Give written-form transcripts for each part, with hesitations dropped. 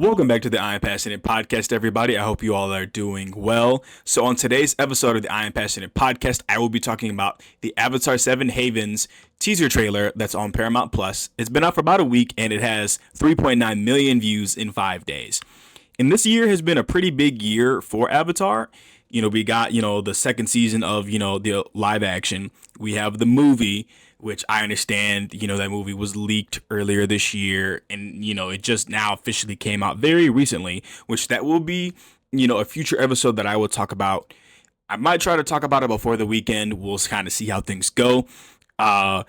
Welcome back to the I Am Passionate podcast, everybody. I hope you all are doing well. So on today's episode of the I Am Passionate podcast, I will be talking about the Avatar 7 Havens teaser trailer that's on Paramount Plus. It's been out for about a week and it has 3.9 million views in 5 days. And this year has been a pretty big year for Avatar. We got, the second season of, the live action. We have the movie, which I understand, that movie was leaked earlier this year. And, it just now officially came out very recently, which that will be, a future episode that I will talk about. I might try to talk about it before the weekend. We'll kind of see how things go. And,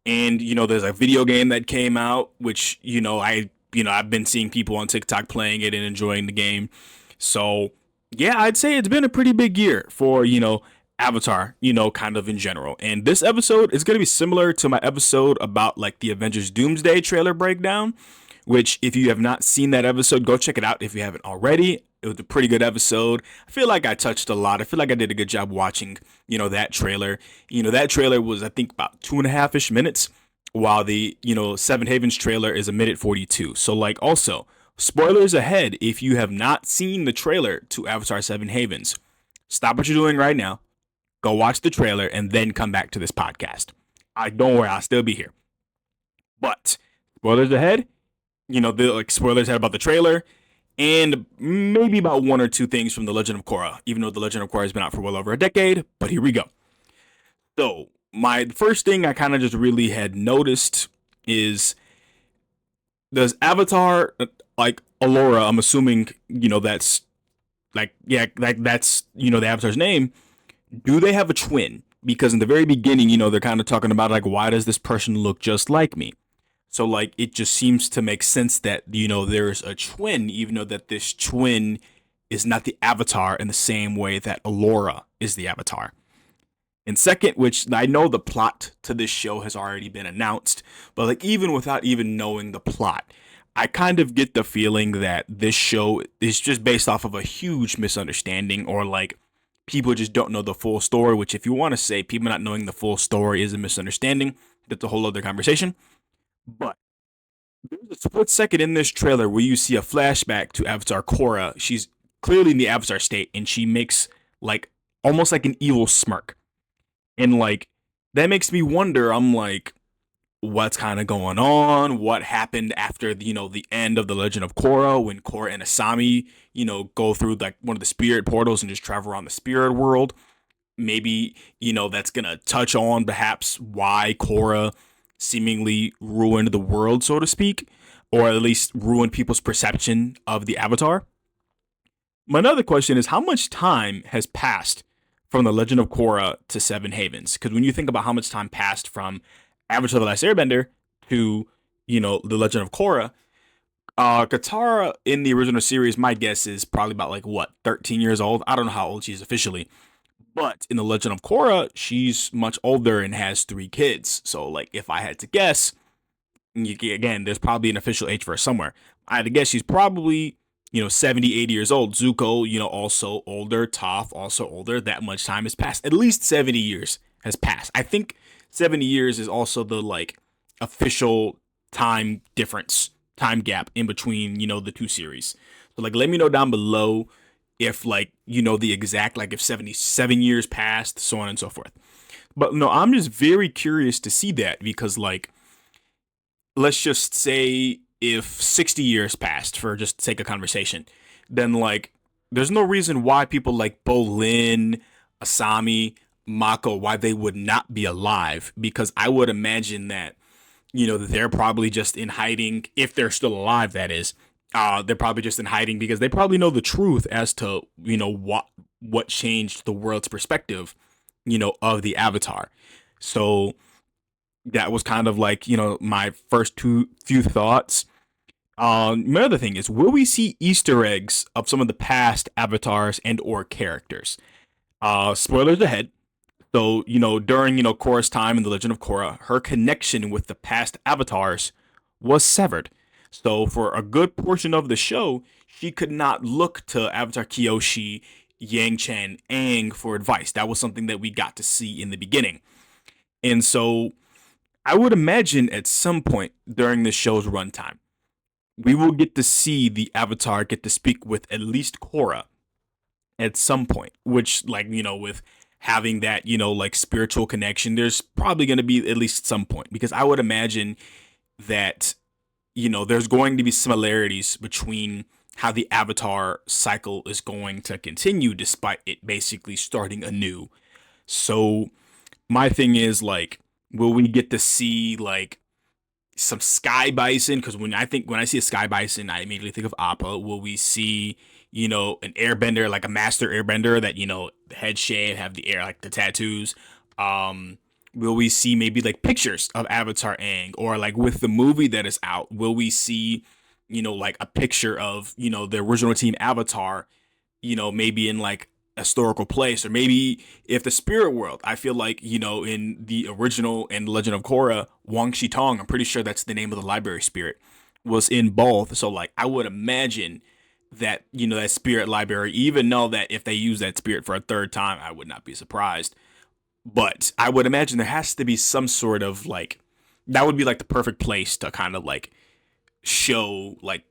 there's a video game that came out, which, I've been seeing people on TikTok playing it and enjoying the game. So, yeah, I'd say it's been a pretty big year for, Avatar, kind of in general. And this episode is going to be similar to my episode about like the Avengers Doomsday trailer breakdown, which if you have not seen that episode, go check it out if you haven't already. It was a pretty good episode. I feel like I touched a lot. I feel like I did a good job watching, that trailer. That trailer was, I think, about 2.5-ish minutes, while the, Seven Havens trailer is 1:42. So, like, also, spoilers ahead if you have not seen the trailer to Avatar 7 Havens. Stop what you're doing right now. Go watch the trailer and then come back to this podcast. Don't worry, I'll still be here. But spoilers ahead. The spoilers ahead about the trailer and maybe about one or two things from The Legend of Korra, even though The Legend of Korra has been out for well over a decade. But here we go. So my first thing I kind of just really had noticed is, does Avatar, like Allura, I'm assuming, that's like, yeah, like that's, the Avatar's name. Do they have a twin? Because in the very beginning, they're kind of talking about like, why does this person look just like me? So like, it just seems to make sense that, there's a twin, even though that this twin is not the Avatar in the same way that Allura is the Avatar. And second, which I know the plot to this show has already been announced, but like even without even knowing the plot, I kind of get the feeling that this show is just based off of a huge misunderstanding, or like people just don't know the full story, which if you want to say people not knowing the full story is a misunderstanding, that's a whole other conversation. But there's a split second in this trailer where you see a flashback to Avatar Korra. She's clearly in the Avatar state and she makes like almost like an evil smirk. And like, that makes me wonder, I'm like, what's kind of going on? What happened after, the end of The Legend of Korra, when Korra and Asami, go through like one of the spirit portals and just travel around the spirit world? Maybe, that's going to touch on perhaps why Korra seemingly ruined the world, so to speak, or at least ruined people's perception of the Avatar. My other question is, how much time has passed from The Legend of Korra to Seven Havens? Because when you think about how much time passed from Avatar: The Last Airbender to, The Legend of Korra, Katara in the original series, my guess is probably about 13 years old. I don't know how old she is officially, but in The Legend of Korra, she's much older and has 3 kids. So like, if I had to guess, again, there's probably an official age for her somewhere. I had to guess she's probably 70, 80 years old. Zuko, also older. Toph, also older. That much time has passed. At least 70 years has passed. I think 70 years is also the official time difference, time gap in between, the two series. So let me know down below if the exact, if 77 years passed, so on and so forth. But no, I'm just very curious to see that, because let's just say if 60 years passed, for just sake of conversation, then there's no reason why people like Bolin, Asami, Mako, why they would not be alive, because I would imagine that, they're probably just in hiding, if they're still alive, that is. They're probably just in hiding because they probably know the truth as to, what changed the world's perspective, of the Avatar. So that was kind of my first few thoughts. My other thing is, will we see Easter eggs of some of the past Avatars and or characters? Spoilers ahead. So, during, Korra's time in The Legend of Korra, her connection with the past Avatars was severed. So, for a good portion of the show, she could not look to Avatar Kyoshi, Yang Chen, Aang for advice. That was something that we got to see in the beginning. And so, I would imagine at some point during the show's runtime, we will get to see the Avatar get to speak with at least Korra at some point, which, like, with having that, like, spiritual connection, there's probably going to be at least some point, because I would imagine that, there's going to be similarities between how the Avatar cycle is going to continue despite it basically starting anew. So my thing is, like, will we get to see, like, some sky bison? Because when I see a sky bison, I immediately think of Appa. Will we see, an airbender, like a master airbender that, the head shave, have the air, like the tattoos? Um, will we see maybe like pictures of Avatar Aang, or like with the movie that is out, will we see, like a picture of, the original team Avatar, maybe in like a historical place, or maybe if the spirit world, I feel like, in the original and Legend of Korra, Wang Shitong, I'm pretty sure that's the name of the library spirit, was in both. So like I would imagine that, that spirit library, even know that if they use that spirit for a third time, I would not be surprised. But I would imagine there has to be some sort of like, that would be like the perfect place to kind of like show like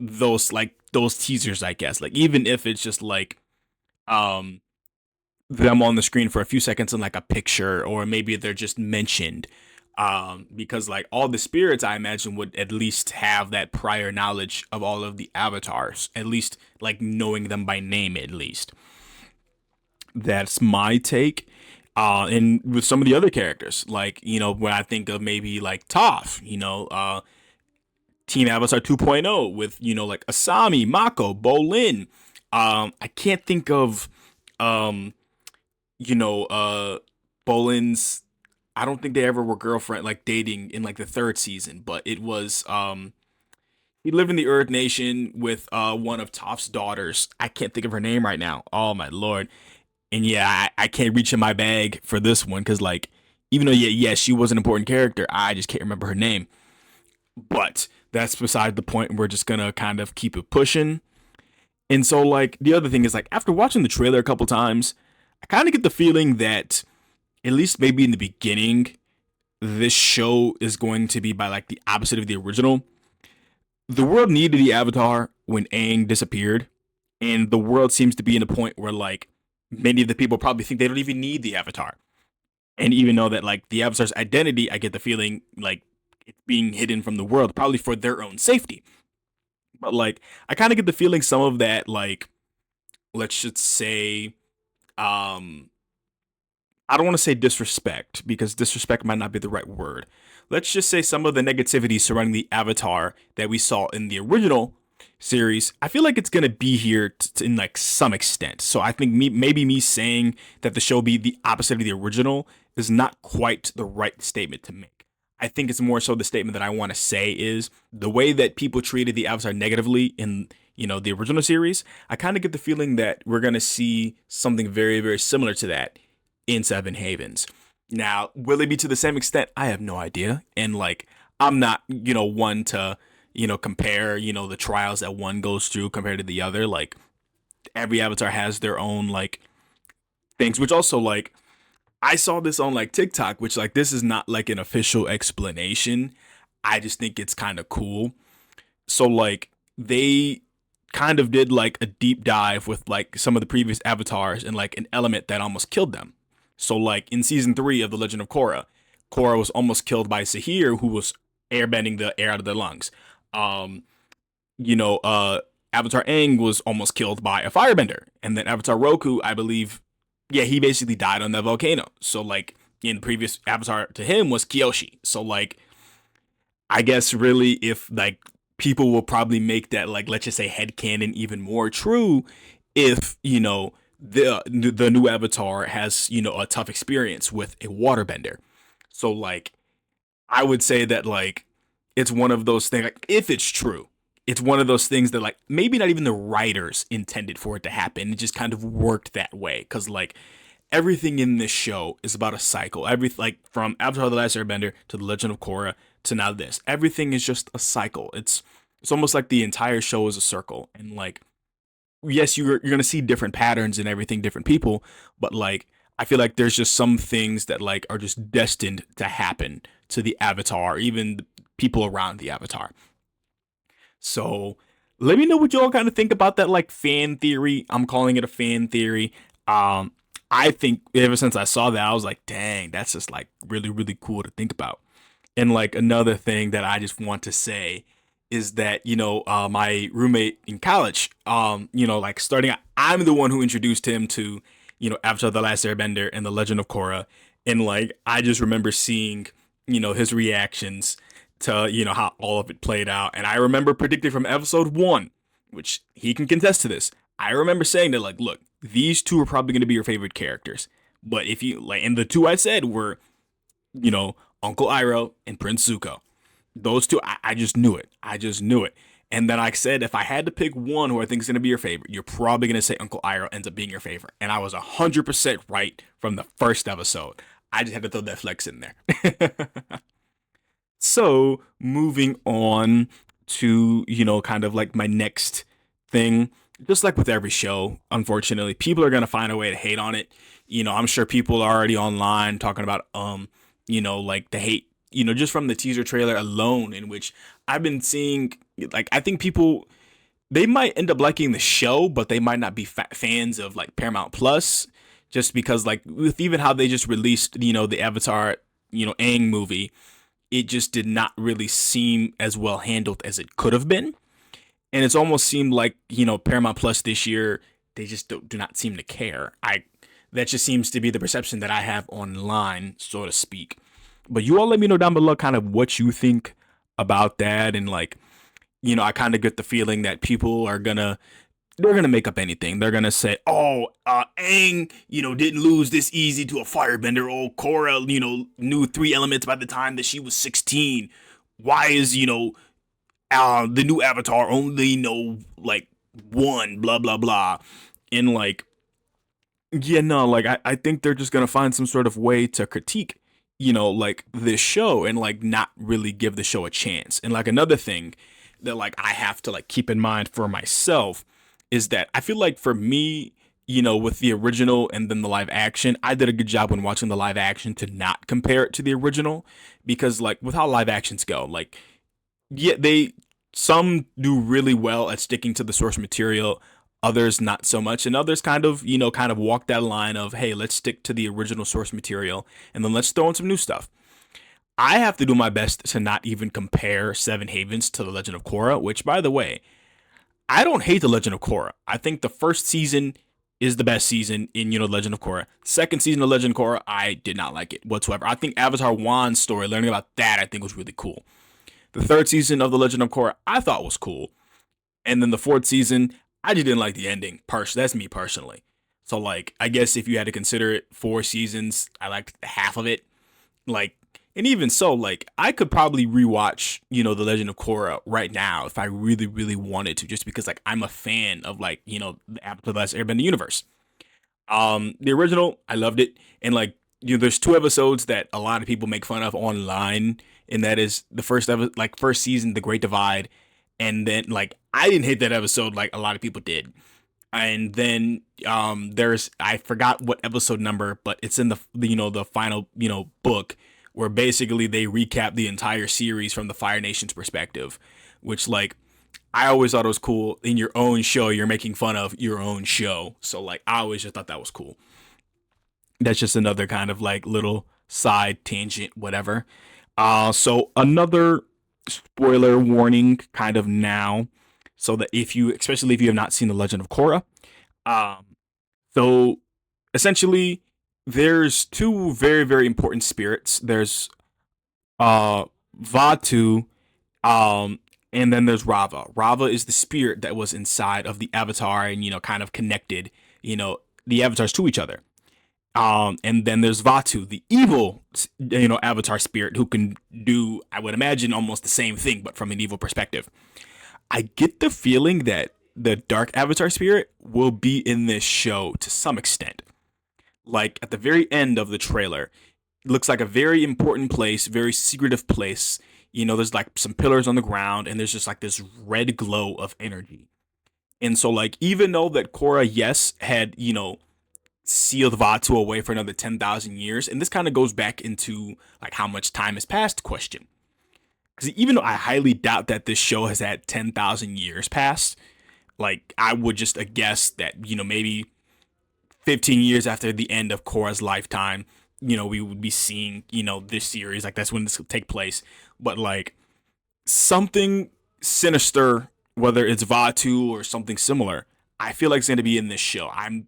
those teasers, I guess. Like, even if it's just like um them on the screen for a few seconds in like a picture, or maybe they're just mentioned, because like all the spirits, I imagine, would at least have that prior knowledge of all of the avatars, at least like knowing them by name. At least that's my take. And with some of the other characters, like, when I think of maybe like Toph, Team Avatar 2.0 with, like Asami, Mako, Bolin. I can't think of, um, you know, uh, Bolin's. I don't think they ever were girlfriend, like dating in like the third season, but it was, he lived in the Earth Nation with one of Toph's daughters. I can't think of her name right now. Oh my lord. And yeah, I can't reach in my bag for this one, because like, even though, yeah, she was an important character, I just can't remember her name. But that's beside the point. We're just gonna kind of keep it pushing. And so, like, the other thing is, like, after watching the trailer a couple times, I kind of get the feeling that, at least maybe in the beginning, this show is going to be by like the opposite of the original. The world needed the Avatar when Aang disappeared, and the world seems to be in a point where like many of the people probably think they don't even need the Avatar, and even know that like the Avatar's identity, I get the feeling like it's being hidden from the world, probably for their own safety. But like, I kind of get the feeling some of that, like, let's just say, um, I don't want to say disrespect, because disrespect might not be the right word. Let's just say some of the negativity surrounding the Avatar that we saw in the original series, I feel like it's gonna be here in like some extent. So I think maybe me saying that the show be the opposite of the original is not quite the right statement to make. I think it's more so the statement that I want to say is the way that people treated the Avatar negatively in, the original series. I kind of get the feeling that we're gonna see something very, very similar to that in Seven Havens. Now, will it be to the same extent? I have no idea. And like, I'm not, one to, compare, the trials that one goes through compared to the other. Like, every avatar has their own like things, which also like, I saw this on like TikTok, which like, this is not like an official explanation. I just think it's kind of cool. So like, they kind of did like a deep dive with like some of the previous avatars and like an element that almost killed them. So like in season 3 of The Legend of Korra, Korra was almost killed by Sahir, who was airbending the air out of their lungs. Um, you know, Avatar Aang was almost killed by a firebender, and then Avatar Roku, I believe, yeah, he basically died on that volcano. So like in the previous Avatar to him was Kyoshi. So like, I guess really, if like people will probably make that, like, let's just say, headcanon even more true if, the new avatar has, a tough experience with a waterbender. So like, I would say that like, it's one of those things, like, if it's true, it's one of those things that like maybe not even the writers intended for it to happen. It just kind of worked that way, because like everything in this show is about a cycle. Every like from Avatar: The Last Airbender to The Legend of Korra to now this, everything is just a cycle. It's almost like the entire show is a circle, and like, yes, you're gonna see different patterns and everything, different people, but like, I feel like there's just some things that like are just destined to happen to the Avatar, even the people around the Avatar. So let me know what you all kind of think about that like fan theory. I'm calling it a fan theory. Um, I think ever since I saw that, I was like, dang, that's just like really, really cool to think about. And like another thing that I just want to say is that, my roommate in college, like starting out, I'm the one who introduced him to, Avatar The Last Airbender and The Legend of Korra. And like, I just remember seeing, his reactions to, how all of it played out. And I remember predicting from episode one, which he can contest to this. I remember saying that, like, look, these two are probably going to be your favorite characters. But if you like, and the two I said were, you know, Uncle Iroh and Prince Zuko. Those two, I just knew it. I just knew it. And then I said, if I had to pick one who I think is going to be your favorite, you're probably going to say Uncle Iroh ends up being your favorite. And I was 100% right from the first episode. I just had to throw that flex in there. So, moving on to, kind of like my next thing, just like with every show, unfortunately, people are going to find a way to hate on it. I'm sure people are already online talking about, like the hate, just from the teaser trailer alone, in which I've been seeing, like, I think people, they might end up liking the show, but they might not be fans of like Paramount Plus, just because, like, with even how they just released, the Avatar, Aang movie, it just did not really seem as well handled as it could have been. And it's almost seemed like, Paramount Plus this year, they just do not seem to care. That just seems to be the perception that I have online, so to speak. But you all let me know down below kind of what you think about that. And like, I kind of get the feeling that people are gonna, they're gonna make up anything. They're gonna say, "Oh, Aang, didn't lose this easy to a firebender. Oh, Korra, knew three elements by the time that she was 16. Why is the new Avatar only know like one? Blah blah blah." And like, yeah, no, like I think they're just gonna find some sort of way to critique, like this show and like not really give the show a chance. And like another thing that like I have to like keep in mind for myself is that I feel like for me, with the original and then the live action, I did a good job when watching the live action to not compare it to the original, because like with how live actions go, like, yeah, they, some do really well at sticking to the source material, others not so much, and others kind of walk that line of, hey, let's stick to the original source material and then let's throw in some new stuff. I have to do my best to not even compare Seven Havens to The Legend of Korra, which, by the way, I don't hate The Legend of Korra. I think the first season is the best season in, Legend of Korra. Second season of Legend of Korra, I did not like it whatsoever. I think Avatar Wan's story, learning about that, I think was really cool. The third season of The Legend of Korra, I thought was cool. And then the fourth season, I just didn't like the ending. That's me personally. So, like, I guess if you had to consider it 4 seasons, I liked half of it. Like, and even so, like, I could probably rewatch, The Legend of Korra right now if I really, really wanted to, just because, like, I'm a fan of, like, the Avatar: The Last Airbender universe. The original, I loved it. And, like, there's two episodes that a lot of people make fun of online, and that is the first season, The Great Divide, and then like I didn't hate that episode like a lot of people did. And then there's, I forgot what episode number, but it's in the final book, where basically they recap the entire series from the Fire Nation's perspective, which, like, I always thought it was cool. In your own show, you're making fun of your own show, so like I always just thought that was cool. That's just another kind of like little side tangent, whatever. So another spoiler warning, kind of now, so that especially if you have not seen The Legend of Korra, um, so essentially, there's two very, very important spirits. There's uh Vatu, um, and then there's Rava. Rava is the spirit that was inside of the Avatar and kind of connected, the avatars to each other. And then there's Vatu, the evil, Avatar spirit who can do, I would imagine, almost the same thing, but from an evil perspective. I get the feeling that the Dark Avatar spirit will be in this show to some extent. Like at the very end of the trailer, it looks like a very important place, very secretive place. There's like some pillars on the ground, and there's just like this red glow of energy. And so, like, even though that Korra, yes, had, sealed Vatu away for another 10,000 years. And this kind of goes back into like how much time has passed question. because even though I highly doubt that this show has had 10,000 years past, like I would just guess that maybe 15 years after the end of Korra's lifetime, we would be seeing this series, like that's when this would take place. But like something sinister, whether it's Vatu or something similar, I feel like it's going to be in this show. I'm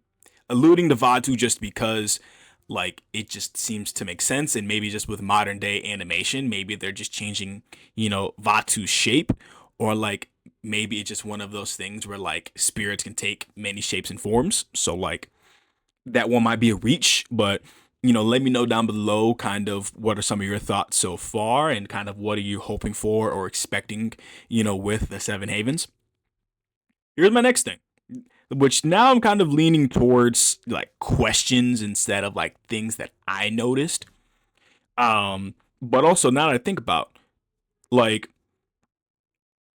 alluding to Vatu just because like it just seems to make sense, and maybe just with modern day animation, maybe they're just changing, Vatu's shape, or like maybe it's just one of those things where like spirits can take many shapes and forms. So like that one might be a reach, but let me know down below kind of what are some of your thoughts so far, and kind of what are you hoping for or expecting, with the Seven Havens. Here's my next thing, which now I'm kind of leaning towards like questions instead of like things that I noticed. But also now that I think about, like,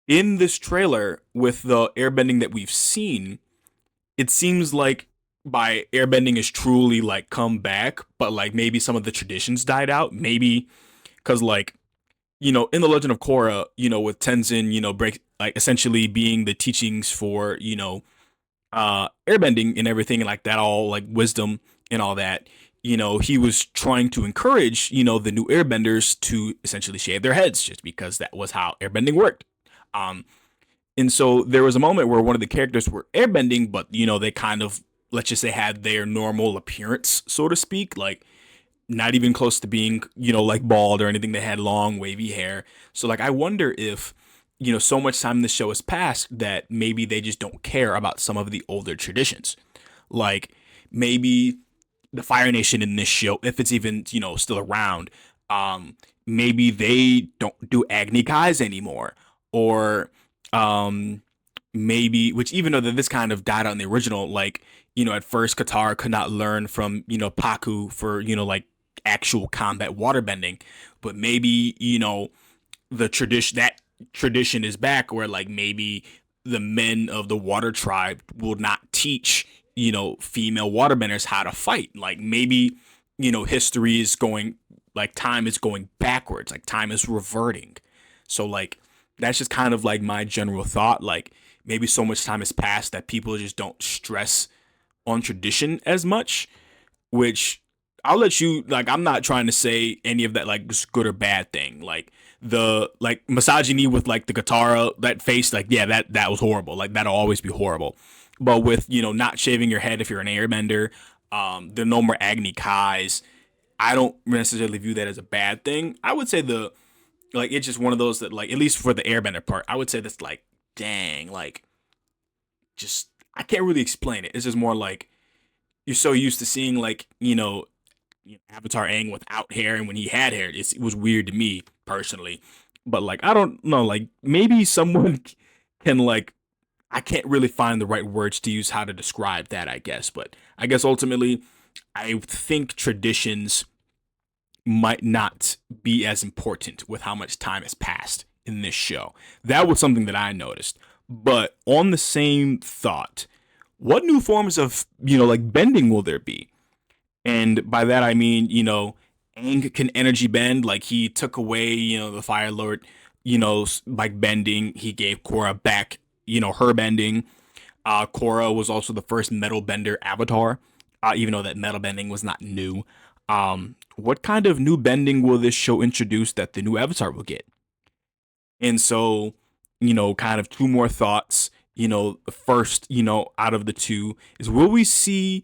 in this trailer with the airbending that we've seen, it seems like by airbending is truly like come back, but like maybe some of the traditions died out. Maybe because like in the Legend of Korra, with Tenzin, break like essentially being the teachings for airbending and everything, and like that all like wisdom and all that. He was trying to encourage the new airbenders to essentially shave their heads, just because that was how airbending worked. Um, and so there was a moment where one of the characters were airbending, but they kind of, let's just say, had their normal appearance, so to speak, like not even close to being, like bald or anything. They had long, wavy hair. So like I wonder if, so much time in the show has passed that maybe they just don't care about some of the older traditions. Like maybe the Fire Nation in this show, if it's even, still around, maybe they don't do Agni Kais anymore. Or maybe, which even though that this kind of died out in the original, like, at first Katara could not learn from, Paku for, like actual combat waterbending, but maybe, the tradition is back, where like maybe the men of the water tribe will not teach, female waterbenders how to fight. Like maybe, history is going, like time is going backwards, like time is reverting. So like, that's just kind of like my general thought. Like maybe so much time has passed that people just don't stress on tradition as much, which I'll let you, like, I'm not trying to say any of that like good or bad thing. Like the like misogyny with like the Katara, that face, like yeah, that was horrible. Like that'll always be horrible. But with not shaving your head if you're an airbender, the no more Agni Kais, I don't necessarily view that as a bad thing. I would say the like it's just one of those that, like, at least for the airbender part, I would say that's like, dang, like just I can't really explain it. It's just more like you're so used to seeing like Avatar Aang without hair, and when he had hair, it was weird to me personally. But like I don't know, like maybe someone can like, I can't really find the right words to use how to describe that, I guess. But I guess ultimately, I think traditions might not be as important with how much time has passed in this show. That was something that I noticed. But on the same thought, what new forms of, like bending will there be? And by that I mean, Aang can energy bend, like he took away, the Fire Lord, like bending. He gave Korra back, her bending. Korra was also the first metal bender avatar, even though that metal bending was not new. What kind of new bending will this show introduce that the new avatar will get? And so, kind of two more thoughts. The first, out of the two is, will we see,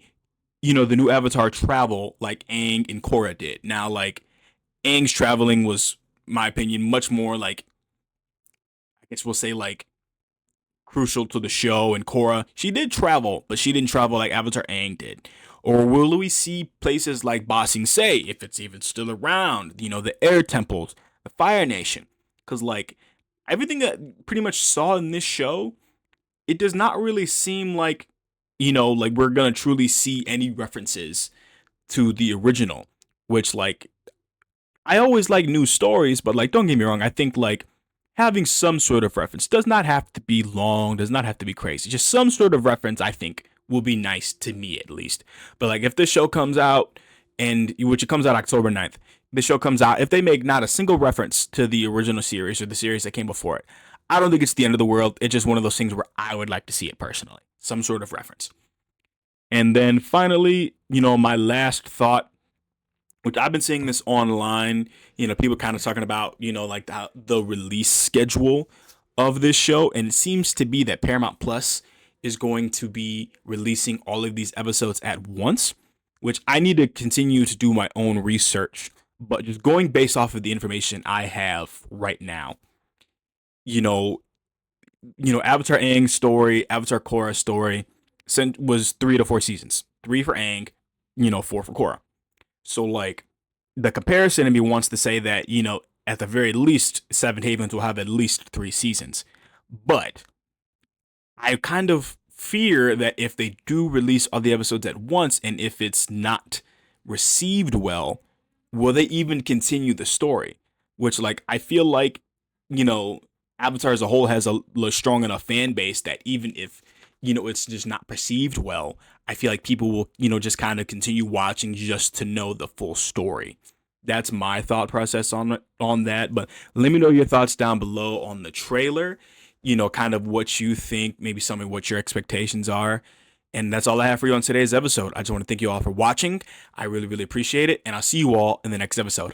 the new avatar travel like Aang and Korra did? Now, like, Aang's traveling was, my opinion, much more like, I guess we'll say, like, crucial to the show. And Korra, she did travel, but she didn't travel like Avatar Aang did. Or will we see places like Ba Sing Se, if it's even still around, the air temples, the Fire Nation? Because, like, everything that pretty much saw in this show, it does not really seem like, like we're going to truly see any references to the original, which, like, I always like new stories, but, like, don't get me wrong, I think, like, having some sort of reference does not have to be long, does not have to be crazy. Just some sort of reference, I think, will be nice to me, at least. But like if this show comes out and which it comes out October 9th. The show comes out. If they make not a single reference to the original series or the series that came before it, I don't think it's the end of the world. It's just one of those things where I would like to see it personally. Some sort of reference. And then finally, my last thought, which I've been seeing this online, people kind of talking about, like the release schedule of this show. And it seems to be that Paramount Plus is going to be releasing all of these episodes at once, which I need to continue to do my own research. But just going based off of the information I have right now, Avatar Aang's story, Avatar Korra's story was 3 to 4 seasons. 3 for Aang, 4 for Korra. So, like, the comparison in me wants to say that, at the very least, Seven Havens will have at least 3 seasons. But I kind of fear that if they do release all the episodes at once, and if it's not received well, will they even continue the story? Which, like, I feel like, Avatar as a whole has a strong enough fan base that even if, it's just not perceived well, I feel like people will, just kind of continue watching just to know the full story. That's my thought process on that. But let me know your thoughts down below on the trailer, kind of what you think, maybe some of what your expectations are. And that's all I have for you on today's episode. I just want to thank you all for watching. I really, really appreciate it. And I'll see you all in the next episode.